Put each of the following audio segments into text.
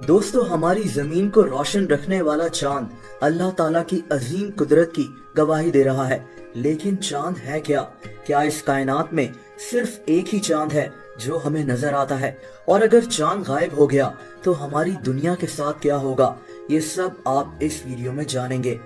दोस्तों, हमारी जमीन को रोशन रखने वाला चांद अल्लाह ताला की अजीम कुदरत की गवाही दे रहा है। लेकिन चांद है क्या? क्या इस कायनात में सिर्फ एक ही चांद है जो हमें नजर आता है? और अगर चांद गायब हो गया तो हमारी दुनिया के साथ क्या होगा? ये सब आप इस वीडियो में जानेंगे।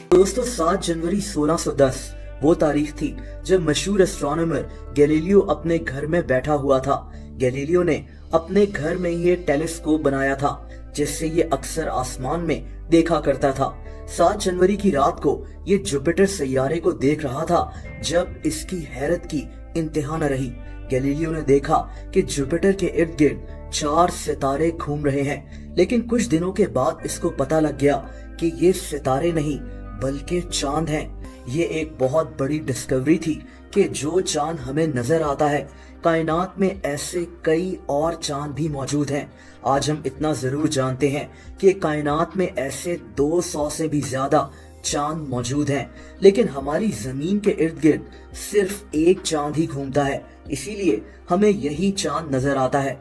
दोस्तों, 7 जनवरी 1610 वो तारीख थी जब मशहूर एस्ट्रोनॉमर गैलीलियो अपने घर में बैठा हुआ था। गैलीलियो ने अपने घर में ये टेलीस्कोप बनाया था जिससे ये अक्सर आसमान में देखा करता था। 7 जनवरी की रात को ये जुपिटर सैयारे को देख रहा था जब इसकी हैरत की इंतहा न रही। गैलीलियो ने देखा कि जुपिटर के इर्द गिर्द 4 सितारे घूम रहे हैं, लेकिन कुछ दिनों के बाद इसको पता लग गया कि ये सितारे नहीं बल्कि चांद हैं। ये एक बहुत बड़ी डिस्कवरी थी कि जो चांद हमें नजर आता है, कायनात में ऐसे कई और चांद भी मौजूद हैं। आज हम इतना जरूर जानते हैं कि कायनात में ऐसे 200 से भी ज्यादा चांद मौजूद हैं, लेकिन हमारी जमीन के इर्द गिर्द सिर्फ एक चांद ही घूमता है, इसीलिए हमें यही चांद नजर आता है।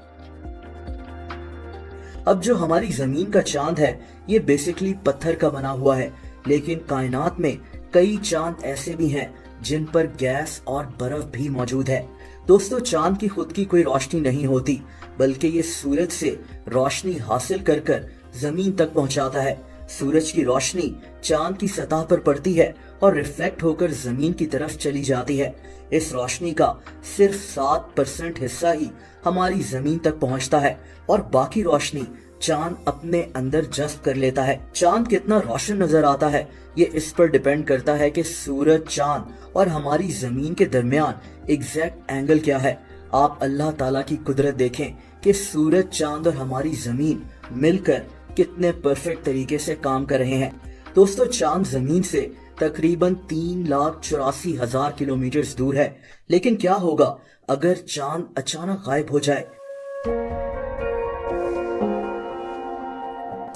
अब जो हमारी जमीन का चांद है ये बेसिकली पत्थर का बना हुआ है, लेकिन कायनात में कई चांद ऐसे भी हैं जिन पर गैस और बर्फ भी मौजूद है। दोस्तों, चांद की खुद की कोई रोशनी नहीं होती, बल्कि ये सूरज से रोशनी हासिल कर कर जमीन तक पहुंचाता है। सूरज की रोशनी चांद की सतह पर पड़ती है और रिफ्लेक्ट होकर जमीन की तरफ चली जाती है। इस रोशनी का सिर्फ 7% हिस्सा ही हमारी जमीन तक पहुंचता है और बाकी रोशनी चांद अपने अंदर जज्ब कर लेता है। चांद कितना रोशन नजर आता है ये इस पर डिपेंड करता है कि सूरज, चांद और हमारी जमीन के दरमियान एग्जैक्ट एंगल क्या है। आप अल्लाह ताला की कुदरत देखें कि सूरज, चांद और हमारी जमीन मिलकर कितने परफेक्ट तरीके से काम कर रहे हैं। दोस्तों, चांद जमीन से तकरीबन 3,84,000 किलोमीटर दूर है, लेकिन क्या होगा अगर चांद अचानक गायब हो जाए?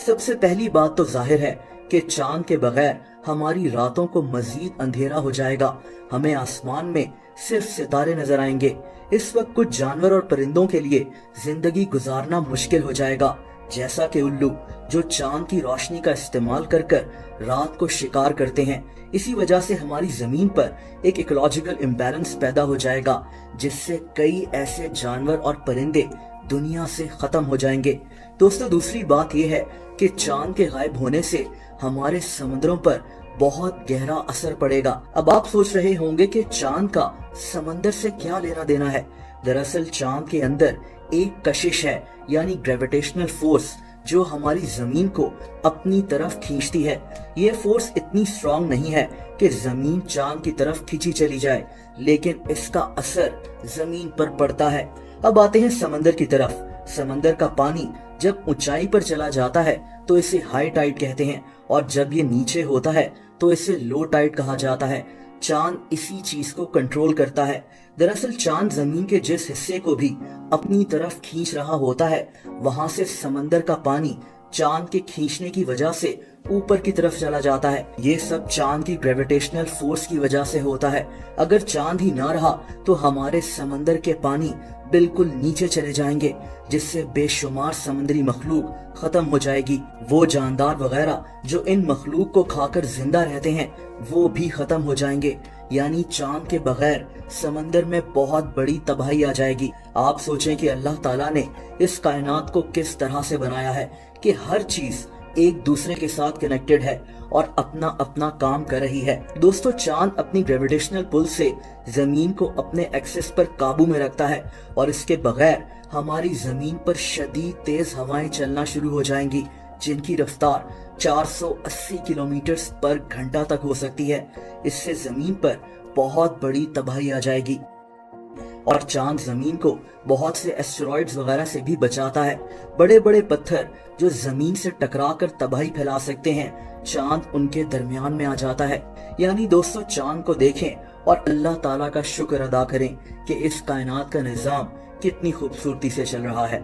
सबसे पहली बात तो जाहिर है कि चांद के बगैर हमारी रातों को मजीद अंधेरा हो जाएगा। हमें आसमान में सिर्फ सितारे नजर आएंगे। इस वक्त कुछ जानवर और परिंदों के लिए जिंदगी गुजारना मुश्किल हो जाएगा, जैसा कि उल्लू, जो चांद की रोशनी का इस्तेमाल कर कर रात को शिकार करते हैं। इसी वजह से हमारी जमीन पर एक इकोलॉजिकल इम्बैलेंस पैदा हो जाएगा, जिससे कई ऐसे जानवर और परिंदे दुनिया से खत्म हो जाएंगे। दोस्तों, दूसरी बात यह है कि चांद के गायब होने से हमारे समुद्रों पर बहुत गहरा असर पड़ेगा। अब आप सोच रहे होंगे कि चांद का समंदर से क्या लेना देना है। दरअसल चांद के अंदर एक कशिश है, यानी ग्रेविटेशनल फोर्स, जो हमारी जमीन को अपनी तरफ खींचती है। ये फोर्स इतनी स्ट्रांग नहीं है कि जमीन चांद की तरफ खींची चली जाए, लेकिन इसका असर जमीन पर पड़ता है। अब आते हैं समंदर की तरफ। समंदर का पानी जब ऊंचाई पर चला जाता है तो इसे हाई टाइड कहते हैं, और जब ये नीचे होता है तो इसे लो टाइड कहा जाता है। चांद इसी चीज को कंट्रोल करता है। दरअसल चांद जमीन के जिस हिस्से को भी अपनी तरफ खींच रहा होता है, वहां से समंदर का पानी चांद के खींचने की वजह से ऊपर की तरफ चला जाता है। ये सब चांद की ग्रेविटेशनल फोर्स की वजह से होता है। अगर चांद ही ना रहा तो हमारे समंदर के पानी बिल्कुल नीचे चले जाएंगे, जिससे बेशुमार समुद्री मखलूक खत्म हो जाएगी। वो जानदार वगैरह जो इन मखलूक को खाकर जिंदा रहते हैं वो भी खत्म हो जाएंगे। यानी चांद के बगैर समंदर में बहुत बड़ी तबाही आ जाएगी। आप सोचें कि अल्लाह ताला ने इस कायनात को किस तरह से बनाया है कि हर चीज एक दूसरे के साथ कनेक्टेड है और अपना अपना काम कर रही है। दोस्तों, चांद अपनी ग्रेविटेशनल पुल से जमीन को अपने एक्सिस पर काबू में रखता है, और इसके बगैर हमारी जमीन पर शदीद तेज हवाएं चलना शुरू हो जाएंगी, जिनकी रफ्तार 480 किलोमीटर पर घंटा तक हो सकती है। इससे जमीन पर बहुत बड़ी तबाही आ जाएगी। और चांद जमीन को बहुत से एस्टेरॉइड्स वगैरह से भी बचाता है। बड़े बड़े पत्थर जो जमीन से टकराकर तबाही फैला सकते हैं, चांद उनके दरमियान में आ जाता है। यानी दोस्तों, चांद को देखें और अल्लाह ताला का शुक्र अदा करें कि इस कायनात का निजाम कितनी खूबसूरती से चल रहा है।